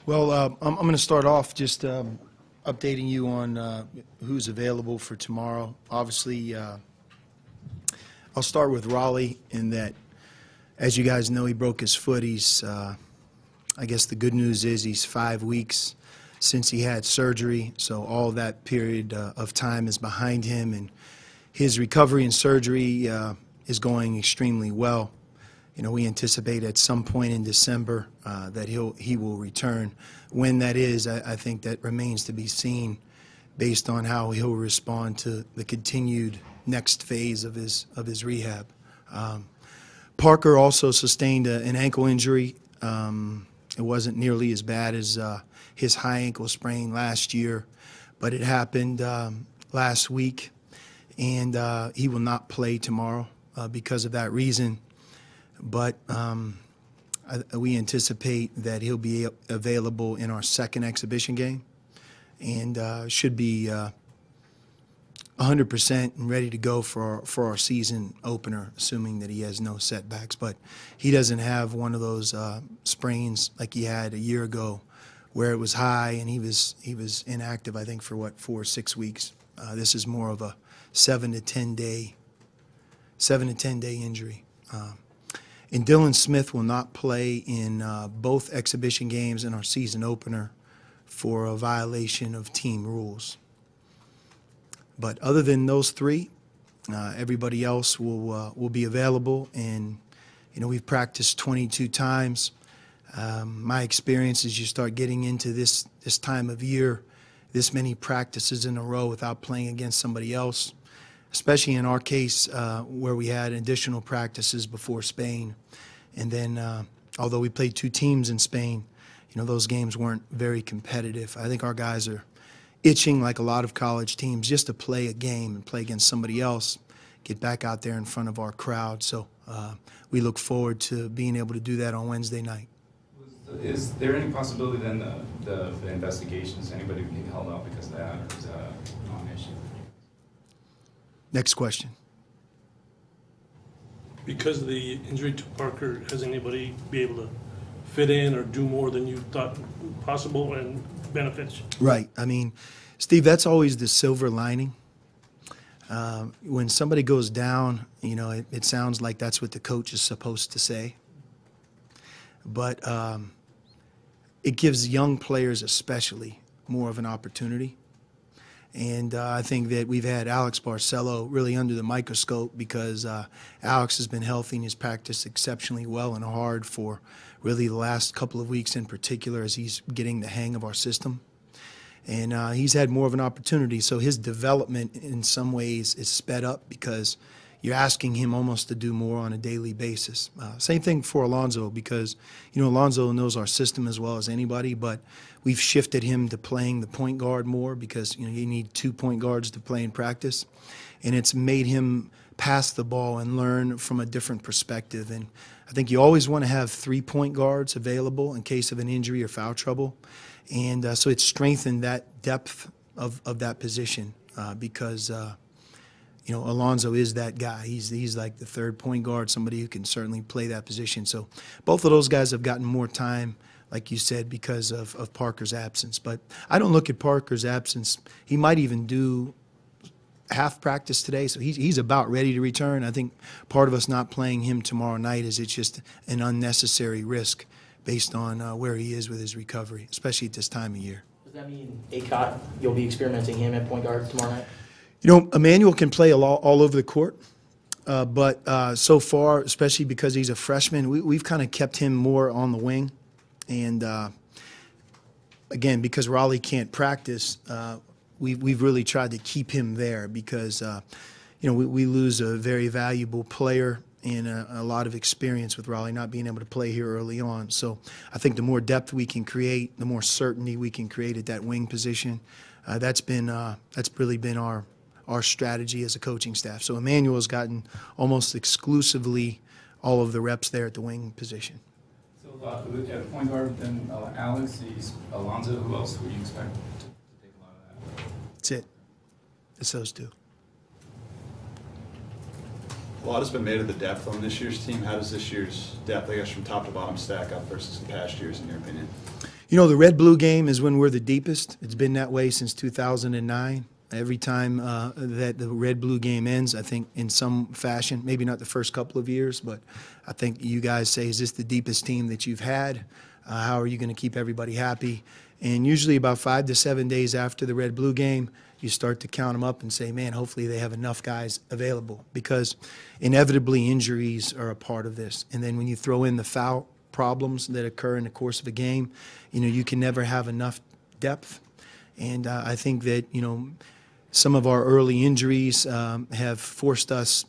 Well, I'm going to start off just updating you on who's available for tomorrow. Obviously, I'll start with Raleigh in that, as you guys know, he broke his foot. He's, I guess the good news is he's 5 weeks since he had surgery, so all that period of time is behind him, and his recovery and surgery is going extremely well. You know, we anticipate at some point in December that he will return. When that is, I think that remains to be seen based on how he'll respond to the continued next phase of his rehab. Parker also sustained an ankle injury. It wasn't nearly as bad as his high ankle sprain last year, but it happened last week, and he will not play tomorrow because of that reason. But we anticipate that he'll be available in our second exhibition game and should be 100% and ready to go for our season opener, assuming that he has no setbacks. But he doesn't have one of those sprains like he had a year ago where it was high and he was inactive, I think, for, 4 or 6 weeks. This is more of a 7 to 10 day injury. And Dylan Smith will not play in both exhibition games and our season opener for a violation of team rules. But other than those three, everybody else will be available. And you know, we've practiced 22 times. My experience is you start getting into this time of year, this many practices in a row without playing against somebody else, especially in our case where we had additional practices before Spain. And then although we played 2 teams in Spain, you know, those games weren't very competitive. I think our guys are itching, like a lot of college teams, just to play a game and play against somebody else, get back out there in front of our crowd. So we look forward to being able to do that on Wednesday night. Is there any possibility then the investigations, anybody being held up because of that, or is that a non-issue? Next question. Because of the injury to Parker, has anybody be able to fit in or do more than you thought possible and benefits? Right. I mean, Steve, that's always the silver lining. When somebody goes down, you know, it sounds like that's what the coach is supposed to say. But it gives young players especially more of an opportunity. And I think that we've had Alex Barcelo really under the microscope because Alex has been healthy and he's practiced exceptionally well and hard for really the last couple of weeks in particular as he's getting the hang of our system. And he's had more of an opportunity. So his development in some ways is sped up because you're asking him almost to do more on a daily basis. Same thing for Alonzo because, you know, Alonzo knows our system as well as anybody, but we've shifted him to playing the point guard more because, you know, you need 2 point guards to play in practice. And it's made him pass the ball and learn from a different perspective. And I think you always want to have 3 point guards available in case of an injury or foul trouble. And so it's strengthened that depth of that position because you know, Alonzo is that guy. He's like the 3rd point guard, somebody who can certainly play that position. So both of those guys have gotten more time, like you said, because of Parker's absence. But I don't look at Parker's absence. He might even do half practice today, so he's about ready to return. I think part of us not playing him tomorrow night is it's just an unnecessary risk based on where he is with his recovery, especially at this time of year. Does that mean Acott, you'll be experimenting him at point guard tomorrow night? You know, Emmanuel can play all over the court, but so far, especially because he's a freshman, we've kind of kept him more on the wing. And again, because Raleigh can't practice, we've really tried to keep him there because, you know, we lose a very valuable player and a lot of experience with Raleigh not being able to play here early on. So I think the more depth we can create, the more certainty we can create at that wing position. That's really been our strategy as a coaching staff. So Emmanuel has gotten almost exclusively all of the reps there at the wing position. So at point guard, then Alex, Alonzo, who else would you expect to take a lot of that? That's it. It's those 2. A lot has been made of the depth on this year's team. How does this year's depth, I guess, from top to bottom stack up versus the past years, in your opinion? You know, the red-blue game is when we're the deepest. It's been that way since 2009. Every time that the red-blue game ends, I think in some fashion, maybe not the first couple of years, but I think you guys say, is this the deepest team that you've had? How are you going to keep everybody happy? And usually about 5 to 7 days after the red-blue game, you start to count them up and say, man, hopefully they have enough guys available, because inevitably injuries are a part of this. And then when you throw in the foul problems that occur in the course of a game, you know, you can never have enough depth. And I think that, you know, some of our early injuries have forced us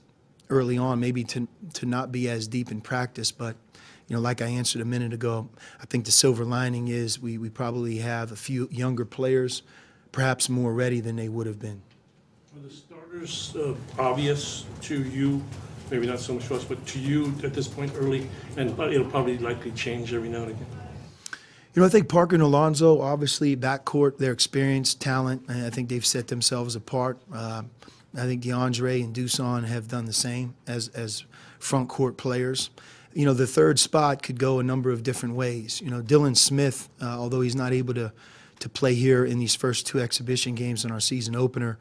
early on maybe to not be as deep in practice. But, you know, like I answered a minute ago, I think the silver lining is we probably have a few younger players, perhaps more ready than they would have been. Are the starters obvious to you? Maybe not so much to us, but to you at this point early, and it'll probably likely change every now and again. You know, I think Parker and Alonso, obviously, backcourt, their experience, talent, and I think they've set themselves apart. I think DeAndre and Dusan have done the same as front court players. You know, the third spot could go a number of different ways. You know, Dylan Smith, although he's not able to play here in these first 2 exhibition games in our season opener,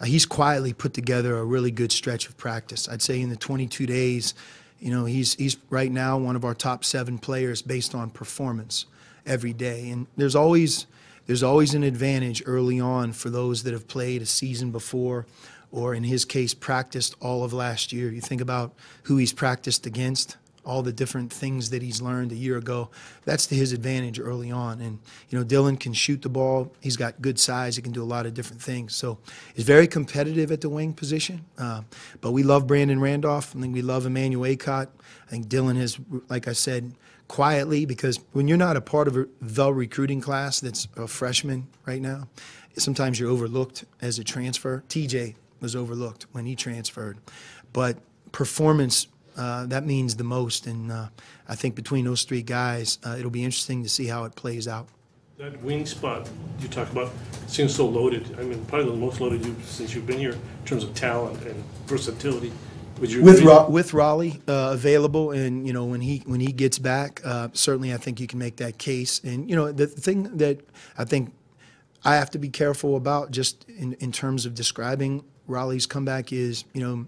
he's quietly put together a really good stretch of practice. I'd say in the 22 days, you know, he's right now one of our top 7 players based on performance every day. And there's always an advantage early on for those that have played a season before, or in his case, practiced all of last year. You think about who he's practiced against, all the different things that he's learned a year ago. That's to his advantage early on. And, you know, Dylan can shoot the ball. He's got good size. He can do a lot of different things. So he's very competitive at the wing position. But we love Brandon Randolph. I think we love Emmanuel Acott. I think Dylan has, like I said, quietly, because when you're not a part of the recruiting class that's a freshman right now, sometimes you're overlooked as a transfer. TJ was overlooked when he transferred. But performance, that means the most, and I think between those 3 guys, it'll be interesting to see how it plays out. That wing spot you talk about seems so loaded. I mean, probably the most loaded since you've been here in terms of talent and versatility. Would you agree? With Raleigh available, and you know, when he gets back, certainly I think you can make that case. And you know, the thing that I think I have to be careful about, just in terms of describing Raleigh's comeback, is, you know,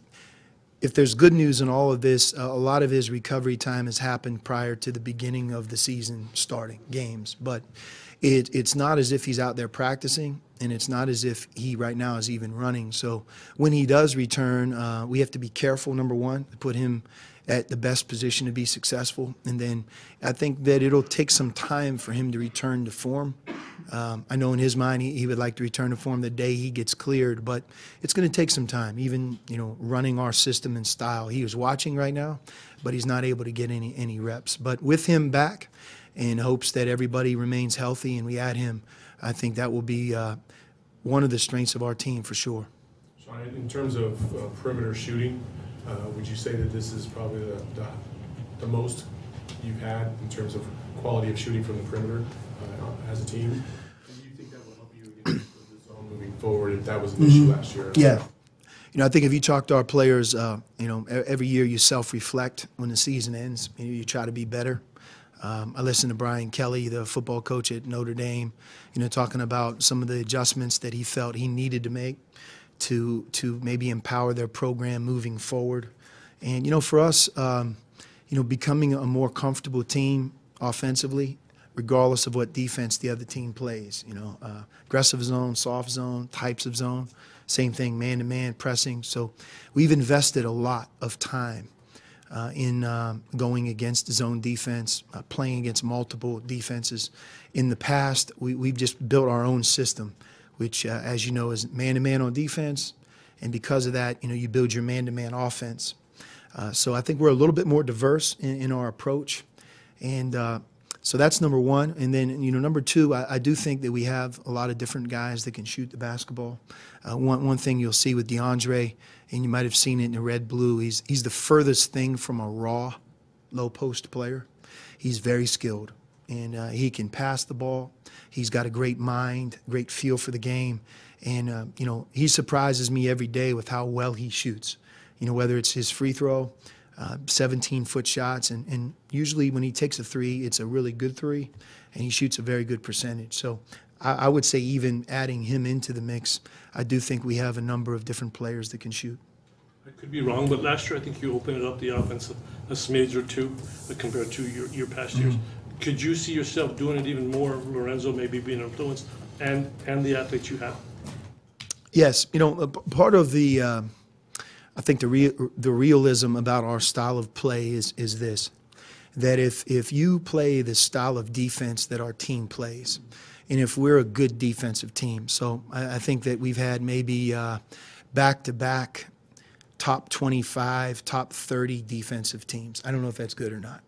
if there's good news in all of this, a lot of his recovery time has happened prior to the beginning of the season starting games. But it's not as if he's out there practicing, and it's not as if he right now is even running. So when he does return, we have to be careful, number one, to put him at the best position to be successful. And then I think that it'll take some time for him to return to form. I know in his mind he would like to return to form the day he gets cleared, but it's going to take some time, even, you know, running our system and style. He was watching right now, but he's not able to get any reps. But with him back, in hopes that everybody remains healthy and we add him, I think that will be one of the strengths of our team for sure. Sean, in terms of perimeter shooting, would you say that this is probably the most you've had in terms of quality of shooting from the perimeter as a team? And do you think that will help you against the zone moving forward if that was an issue last year? Yeah. You know, I think if you talk to our players, you know, every year you self-reflect when the season ends. You try to be better. I listened to Brian Kelly, the football coach at Notre Dame, you know, talking about some of the adjustments that he felt he needed to make to maybe empower their program moving forward. And, you know, for us, you know, becoming a more comfortable team offensively, regardless of what defense the other team plays, you know, aggressive zone, soft zone, types of zone, same thing, man-to-man, pressing. So we've invested a lot of time in going against the zone defense, playing against multiple defenses. In the past, we've just built our own system, which, as you know, is man-to-man on defense, and because of that, you know, you build your man-to-man offense. So I think we're a little bit more diverse in our approach, and so that's number one. And then, you know, number two, I do think that we have a lot of different guys that can shoot the basketball. One thing you'll see with DeAndre, and you might have seen it in the red-blue, he's the furthest thing from a raw low-post player. He's very skilled, and he can pass the ball. He's got a great mind, great feel for the game, and, you know, he surprises me every day with how well he shoots. You know, whether it's his free throw, 17-foot shots, and usually when he takes a three, it's a really good three, and he shoots a very good percentage. So I would say even adding him into the mix, I do think we have a number of different players that can shoot. I could be wrong, but last year I think you opened it up the offense a smidge or two compared to your past years. Could you see yourself doing it even more, Lorenzo, maybe being influenced, and the athletes you have? Yes, part of the I think the realism about our style of play is this, that if you play the style of defense that our team plays, and if we're a good defensive team, so I think that we've had maybe back-to-back top 25, top 30 defensive teams. I don't know if that's good or not.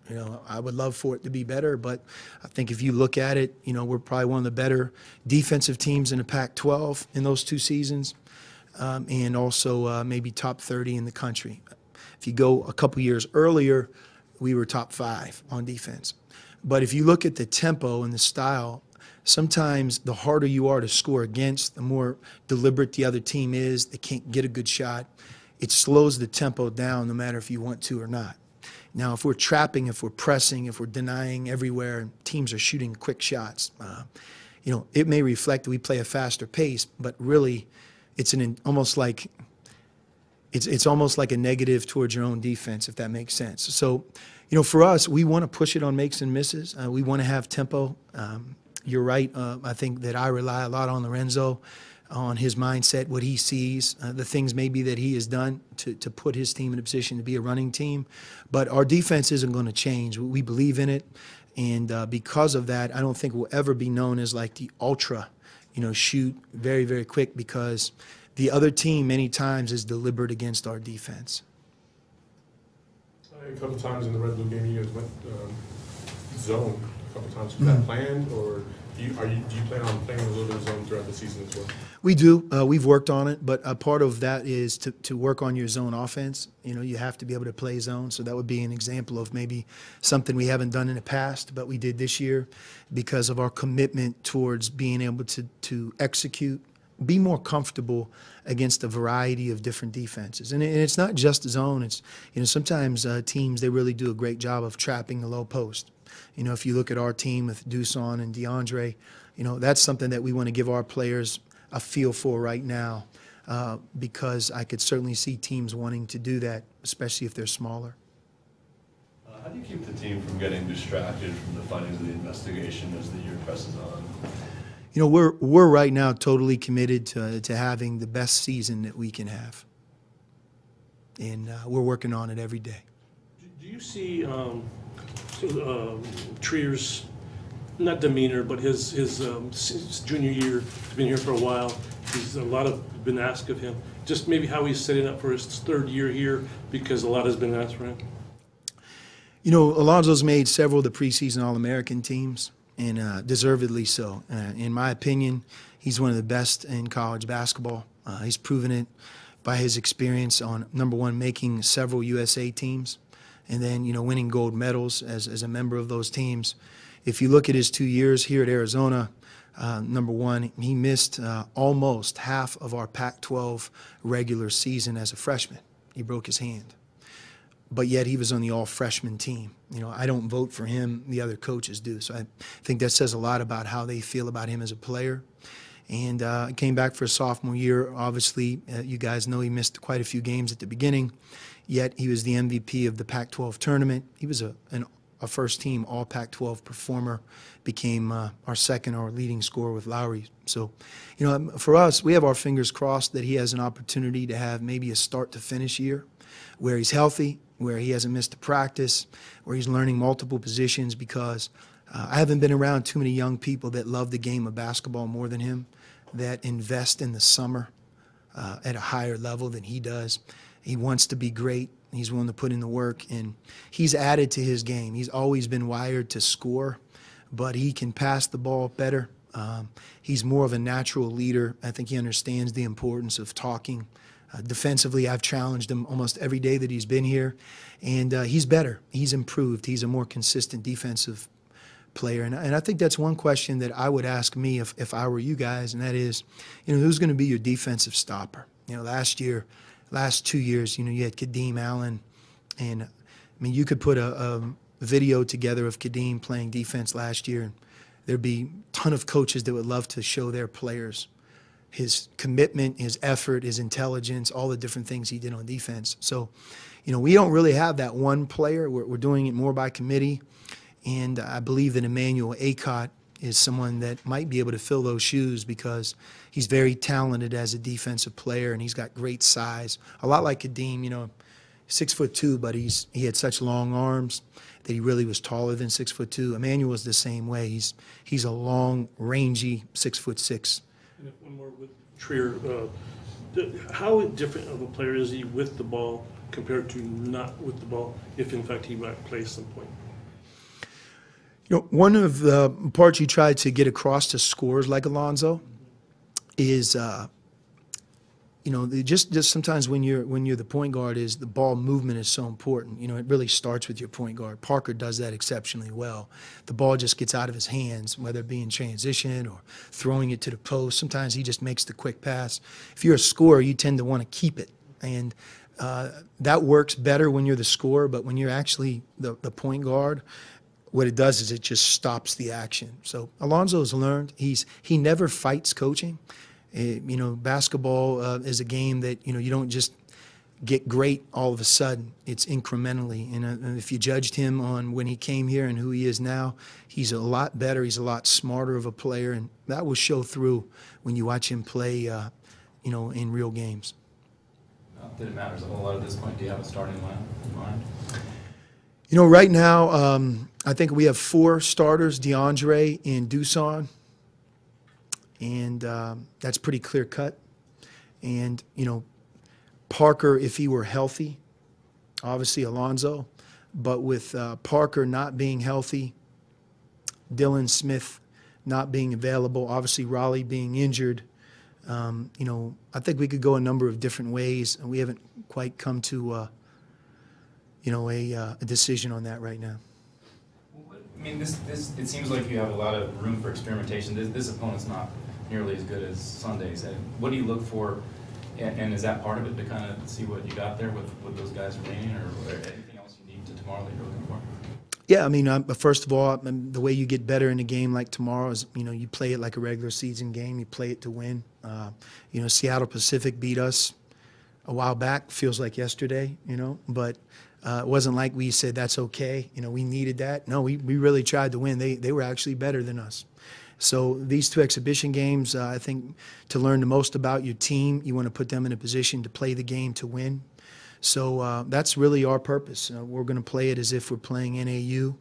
I would love for it to be better, but I think if you look at it, we're probably one of the better defensive teams in the Pac-12 in those 2 seasons, and also maybe top 30 in the country. If you go a couple years earlier, we were top 5 on defense. But if you look at the tempo and the style, sometimes the harder you are to score against, the more deliberate the other team is. They can't get a good shot. It slows the tempo down no matter if you want to or not. Now, if we're trapping, if we're pressing, if we're denying everywhere, and teams are shooting quick shots, it may reflect that we play a faster pace, but really it's almost like a negative towards your own defense, if that makes sense. So, for us, we want to push it on makes and misses. We want to have tempo. You're right. I think that I rely a lot on Lorenzo, on his mindset, what he sees, the things maybe that he has done to put his team in a position to be a running team. But our defense isn't going to change. We believe in it. And because of that, I don't think we'll ever be known as like the ultra, shoot very, very quick, because the other team many times is deliberate against our defense. A couple times in the Red Blue game, you guys went zone a couple times. Was that planned, or do you plan on playing a little bit of zone throughout the season as well? We do. We've worked on it, but a part of that is to work on your zone offense. You have to be able to play zone, so that would be an example of maybe something we haven't done in the past, but we did this year because of our commitment towards being able to execute, be more comfortable against a variety of different defenses. And it's not just zone. It's, sometimes teams, they really do a great job of trapping the low post. If you look at our team with Dusan and DeAndre, that's something that we want to give our players a feel for right now, because I could certainly see teams wanting to do that, especially if they're smaller. How do you keep the team from getting distracted from the findings of the investigation as the year presses on? We're right now totally committed to having the best season that we can have, and we're working on it every day. Do you see Trier's, not demeanor, but his junior year? He's been here for a while. He's a lot of been asked of him. Just maybe how he's setting up for his 3rd year here, because a lot has been asked for him. Alonzo's made several of the preseason All-American teams, and deservedly so. In my opinion, he's one of the best in college basketball. He's proven it by his experience on, number one, making several USA teams, and then, winning gold medals as a member of those teams. If you look at his 2 years here at Arizona, number one, he missed almost half of our Pac-12 regular season as a freshman. He broke his hand. But yet he was on the all-freshman team. I don't vote for him. The other coaches do. So I think that says a lot about how they feel about him as a player. And came back for a sophomore year. Obviously, you guys know he missed quite a few games at the beginning, yet he was the MVP of the Pac-12 tournament. He was a first-team all-Pac-12 performer, became our second or leading scorer with Lowry. So, for us, we have our fingers crossed that he has an opportunity to have maybe a start-to-finish year where he's healthy, where he hasn't missed a practice, where he's learning multiple positions, because I haven't been around too many young people that love the game of basketball more than him, that invest in the summer at a higher level than he does. He wants to be great. He's willing to put in the work, and he's added to his game. He's always been wired to score, but he can pass the ball better. He's more of a natural leader. I think he understands the importance of talking. Defensively, I've challenged him almost every day that he's been here, and he's better. He's improved. He's a more consistent defensive player, and I think that's one question that I would ask me if I were you guys, and that is, who's going to be your defensive stopper? Last 2 years, you had Kadeem Allen, And I mean, you could put a video together of Kadeem playing defense last year, and there'd be a ton of coaches that would love to show their players his commitment, his effort, his intelligence, all the different things he did on defense. So, we don't really have that one player. We're doing it more by committee, and I believe that Emmanuel Acott is someone that might be able to fill those shoes because he's very talented as a defensive player, and he's got great size. A lot like Kadeem, 6'2", but he had such long arms that he really was taller than 6'2". Emmanuel's the same way. He's a long, rangy 6'6". And if one more with Trier, how different of a player is he with the ball compared to not with the ball, if in fact he might play some point? One of the parts you try to get across to scorers like Alonzo is, just sometimes when you're the point guard, is the ball movement is so important. It really starts with your point guard. Parker does that exceptionally well. The ball just gets out of his hands, whether it be in transition or throwing it to the post. Sometimes he just makes the quick pass. If you're a scorer, you tend to want to keep it, and that works better when you're the scorer. But when you're actually the point guard, what it does is it just stops the action. So Alonzo's learned. He never fights coaching. Basketball is a game that, you don't just get great all of a sudden. It's incrementally. And if you judged him on when he came here and who he is now, he's a lot better. He's a lot smarter of a player. And that will show through when you watch him play, in real games. Not that it matters a whole lot at this point. Do you have a starting line in mind? Right now, I think we have 4 starters, DeAndre and Dusan. And that's pretty clear cut. And, Parker, if he were healthy, obviously Alonzo. But with Parker not being healthy, Dylan Smith not being available, obviously Raleigh being injured, I think we could go a number of different ways. And we haven't quite come to, a decision on that right now. I mean, it seems like you have a lot of room for experimentation. This opponent's not nearly as good as Sundays. And what do you look for, and is that part of it, to kind of see what you got there with those guys remaining, or anything else unique to tomorrow that you're looking for? Yeah, I mean, first of all, the way you get better in a game like tomorrow is, you play it like a regular season game. You play it to win. Seattle Pacific beat us a while back. Feels like yesterday, but it wasn't like we said that's okay. We needed that. No, we really tried to win. They were actually better than us. So these 2 exhibition games, I think, to learn the most about your team, you want to put them in a position to play the game to win. So that's really our purpose. We're going to play it as if we're playing NAU,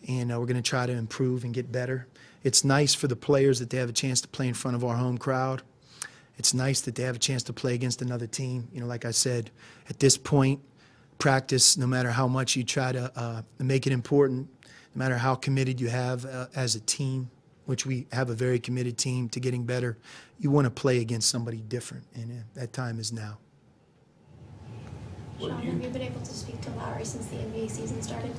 and we're going to try to improve and get better. It's nice for the players that they have a chance to play in front of our home crowd. It's nice that they have a chance to play against another team. Like I said, at this point, practice, no matter how much you try to make it important, no matter how committed you have as a team, which we have a very committed team to getting better, you want to play against somebody different, and that time is now. Sean, have you been able to speak to Lowry since the NBA season started?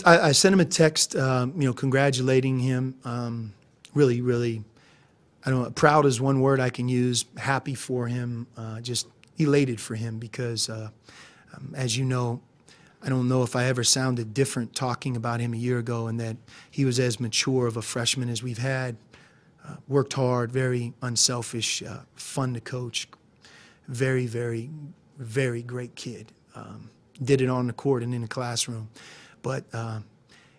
I sent him a text, congratulating him. Really, really, I don't know, proud is one word I can use. Happy for him, just elated for him because, as you know, I don't know if I ever sounded different talking about him a year ago, and that he was as mature of a freshman as we've had. Worked hard, very unselfish, fun to coach, very, very, very great kid. Did it on the court and in the classroom. But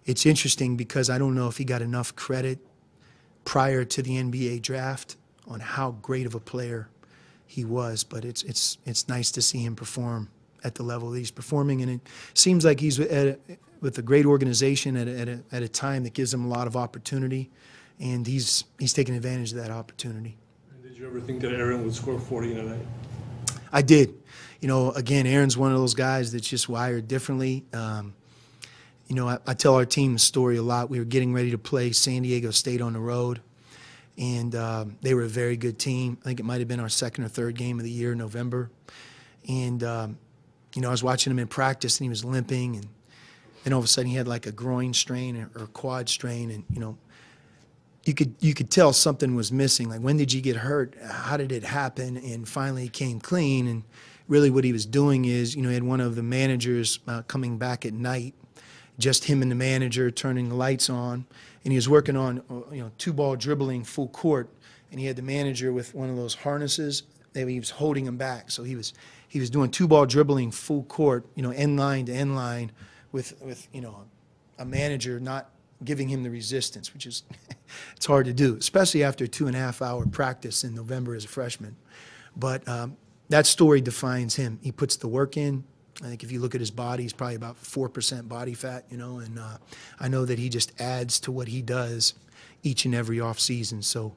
it's interesting because I don't know if he got enough credit prior to the NBA draft on how great of a player he was. But it's nice to see him perform at the level that he's performing, and it seems like he's with a great organization at a time that gives him a lot of opportunity, and he's taking advantage of that opportunity. And did you ever think that Aaron would score 40 tonight? I did. Again, Aaron's one of those guys that's just wired differently. I tell our team the story a lot. We were getting ready to play San Diego State on the road, and they were a very good team. I think it might have been our 2nd or 3rd game of the year in November. And I was watching him in practice, and he was limping, and then all of a sudden he had like a groin strain or a quad strain, and you could tell something was missing. Like, when did you get hurt? How did it happen? And finally he came clean, and really what he was doing is, he had one of the managers coming back at night, just him and the manager turning the lights on, and he was working on, two-ball dribbling full court, and he had the manager with one of those harnesses that he was holding him back. So he was doing two-ball dribbling full court, end line to end line, with a manager not giving him the resistance, which is it's hard to do, especially after a 2.5-hour practice in November as a freshman. But that story defines him. He puts the work in. I think if you look at his body, he's probably about 4% body fat, and I know that he just adds to what he does each and every off season. So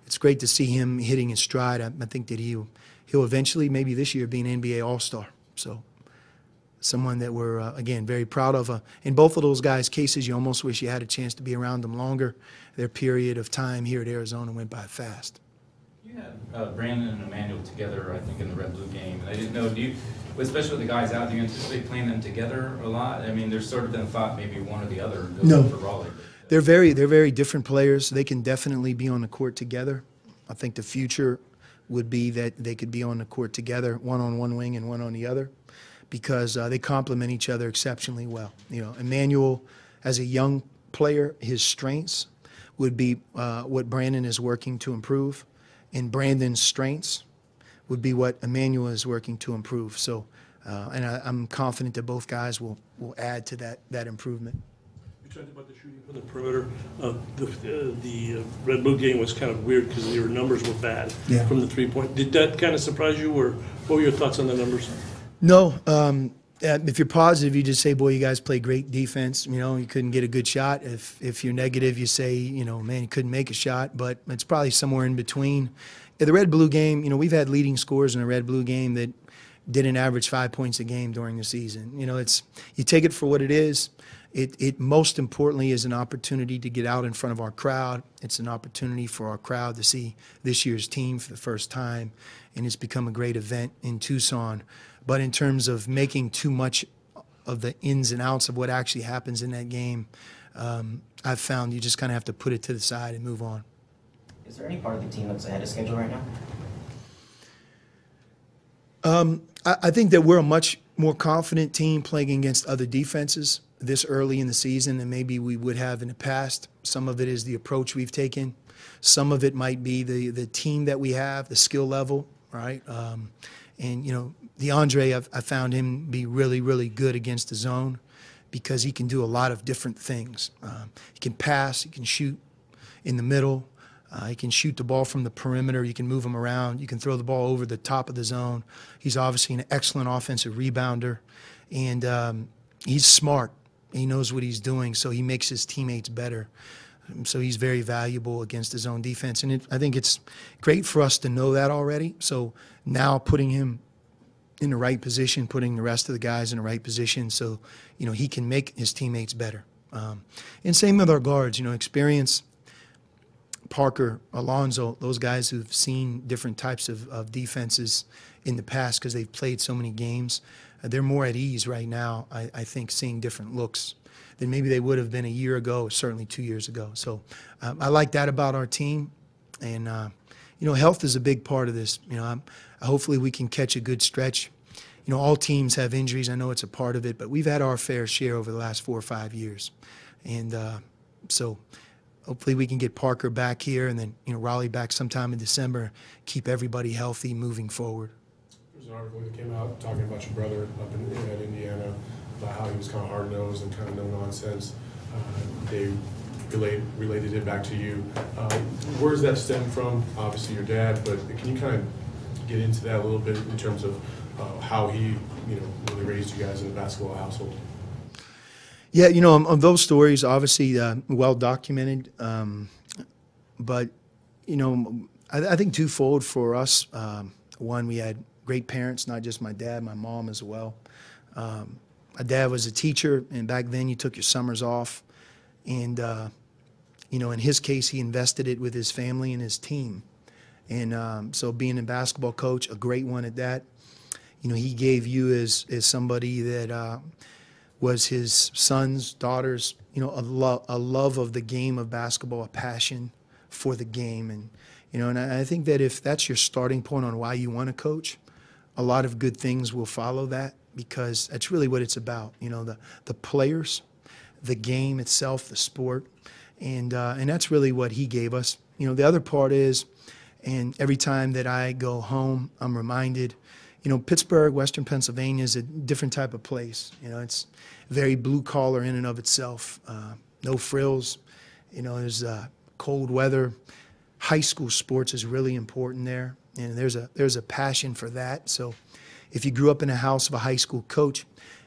it's great to see him hitting his stride. I think that he'll eventually, maybe this year, be an NBA All-Star. So someone that we're, again, very proud of. In both of those guys' cases, you almost wish you had a chance to be around them longer. Their period of time here at Arizona went by fast. You had Brandon and Emmanuel together, I think, in the red-blue game. And I didn't know, especially with the guys out, do you anticipate playing them together a lot? I mean, there's sort of been thought maybe one or the other goes No. for Raleigh. They're very different players. They can definitely be on the court together. I think the future would be that they could be on the court together, one on one wing and one on the other, because they complement each other exceptionally well. Emmanuel, as a young player, his strengths would be what Brandon is working to improve, and Brandon's strengths would be what Emmanuel is working to improve. So, and I'm confident that both guys will add to that improvement. You talked about the shooting from the perimeter. The red-blue game was kind of weird because your numbers were bad from the three-point. Did that kind of surprise you, or what were your thoughts on the numbers? No. If you're positive, you just say, boy, you guys play great defense. You couldn't get a good shot. If you're negative, you say, man, you couldn't make a shot. But it's probably somewhere in between. In the red-blue game, we've had leading scorers in the red-blue game that didn't average 5 points a game during the season. You take it for what it is. It most importantly is an opportunity to get out in front of our crowd. It's an opportunity for our crowd to see this year's team for the first time, and it's become a great event in Tucson. But in terms of making too much of the ins and outs of what actually happens in that game, I've found you just kind of have to put it to the side and move on. Is there any part of the team that's ahead of schedule right now? I think that we're a much more confident team playing against other defenses this early in the season than maybe we would have in the past. Some of it is the approach we've taken. Some of it might be the team that we have, the skill level, right? And, DeAndre, I found him be really, really good against the zone because he can do a lot of different things. He can pass, he can shoot in the middle, he can shoot the ball from the perimeter, you can move him around, you can throw the ball over the top of the zone. He's obviously an excellent offensive rebounder, and he's smart. He knows what he's doing, so he makes his teammates better. So he's very valuable against his own defense. And I think it's great for us to know that already. So now putting him in the right position, putting the rest of the guys in the right position so, he can make his teammates better. And same with our guards, experience, Parker, Alonzo, those guys who've seen different types of defenses in the past because they've played so many games. They're more at ease right now, I think, seeing different looks than maybe they would have been a year ago or certainly 2 years ago. So I like that about our team. And, health is a big part of this. Hopefully we can catch a good stretch. All teams have injuries. I know it's a part of it, but we've had our fair share over the last 4 or 5 years. And so hopefully we can get Parker back here and then, Raleigh back sometime in December, keep everybody healthy moving forward. There's an article that came out talking about your brother up in Indiana, about how he was kind of hard-nosed and kind of no-nonsense. They related it back to you. Where does that stem from? Obviously your dad, but can you kind of get into that a little bit in terms of how he, really raised you guys in a basketball household? Yeah, on those stories, obviously well documented. But, I think twofold for us. One, we had great parents, not just my dad, my mom as well. My dad was a teacher, and back then you took your summers off. And, in his case, he invested it with his family and his team. And so being a basketball coach, a great one at that, he gave you as somebody that was his sons, daughters, a love of the game of basketball, a passion for the game. And, and I think that if that's your starting point on why you want to coach, a lot of good things will follow that, because that's really what it's about. You know, the players, the game itself, the sport, and that's really what he gave us. You know, the other part is, and every time that I go home, I'm reminded, you know, Pittsburgh, Western Pennsylvania is a different type of place. You know, it's very blue collar in and of itself. No frills. You know, there's cold weather. High school sports is really important there, and there's a passion for that. So if you grew up in a house of a high school coach,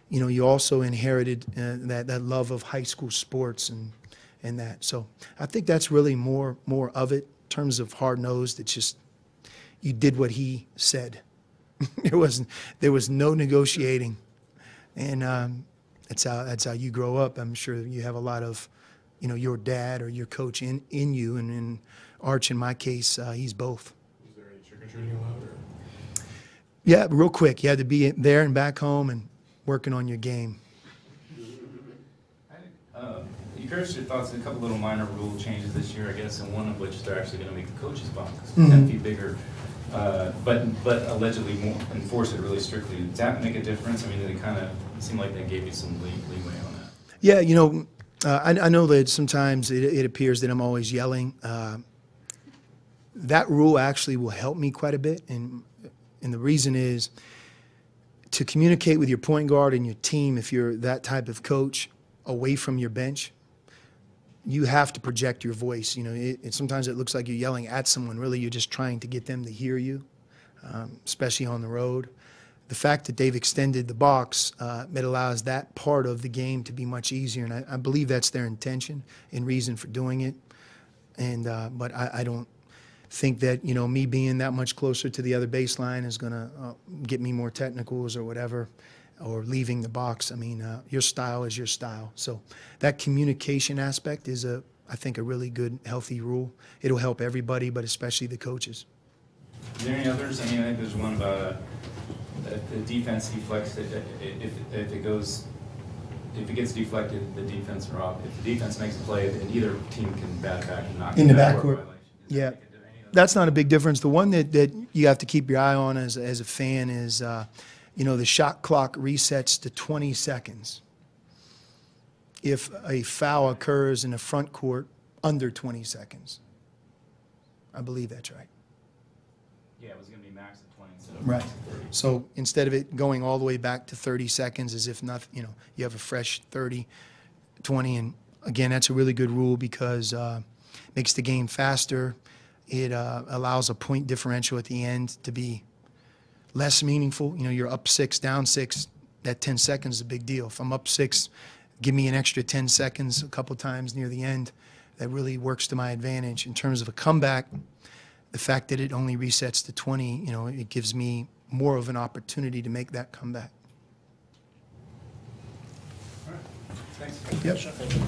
you know, you also inherited that love of high school sports and that. So I think that's really more of it in terms of hard-nosed. It's just you did what he said. There was no negotiating, and that's how you grow up. I'm sure you have a lot of, you know, your dad or your coach in you, and in Arch, in my case, he's both. Is there any trick-or-treating allowed, or? Yeah, real quick. You had to be there and back home and working on your game. You curious your thoughts on a couple little minor rule changes this year, I guess, and one of which they're actually going to make the coaches' box 10 feet bigger, but allegedly more enforce it really strictly. Does that make a difference? I mean, they kind of seem like they gave you some leeway on that. Yeah, you know, I know that sometimes it appears that I'm always yelling. That rule actually will help me quite a bit, and the reason is to communicate with your point guard and your team. If you're that type of coach away from your bench, you have to project your voice. You know, sometimes it looks like you're yelling at someone. Really, you're just trying to get them to hear you, especially on the road. The fact that they've extended the box, it allows that part of the game to be much easier, and I believe that's their intention and reason for doing it. And but I don't think that, you know, me being that much closer to the other baseline is going to get me more technicals or whatever, or leaving the box. I mean, your style is your style. So that communication aspect is, I think, a really good, healthy rule. It'll help everybody, but especially the coaches. Is there any others? I mean, I think there's one about the defense deflects it. If it gets deflected, the defense are off. If the defense makes a play, then either team can bat it back and knock In the backcourt backcourt. violation. Yeah. That's not a big difference. The one that you have to keep your eye on as a fan is, you know, the shot clock resets to 20 seconds if a foul occurs in the front court under 20 seconds. I believe that's right. Yeah, it was going to be max at 20 instead of Right. max at 30. So instead of it going all the way back to 30 seconds as if nothing, you know, you have a fresh 30, 20. And again, that's a really good rule because it makes the game faster. It allows a point differential at the end to be less meaningful. You know, you're up 6, down 6, that 10 seconds is a big deal. If I'm up 6, give me an extra 10 seconds a couple times near the end. That really works to my advantage. In terms of a comeback, the fact that it only resets to 20, you know, it gives me more of an opportunity to make that comeback. All right. Thanks. Yep. Thank you.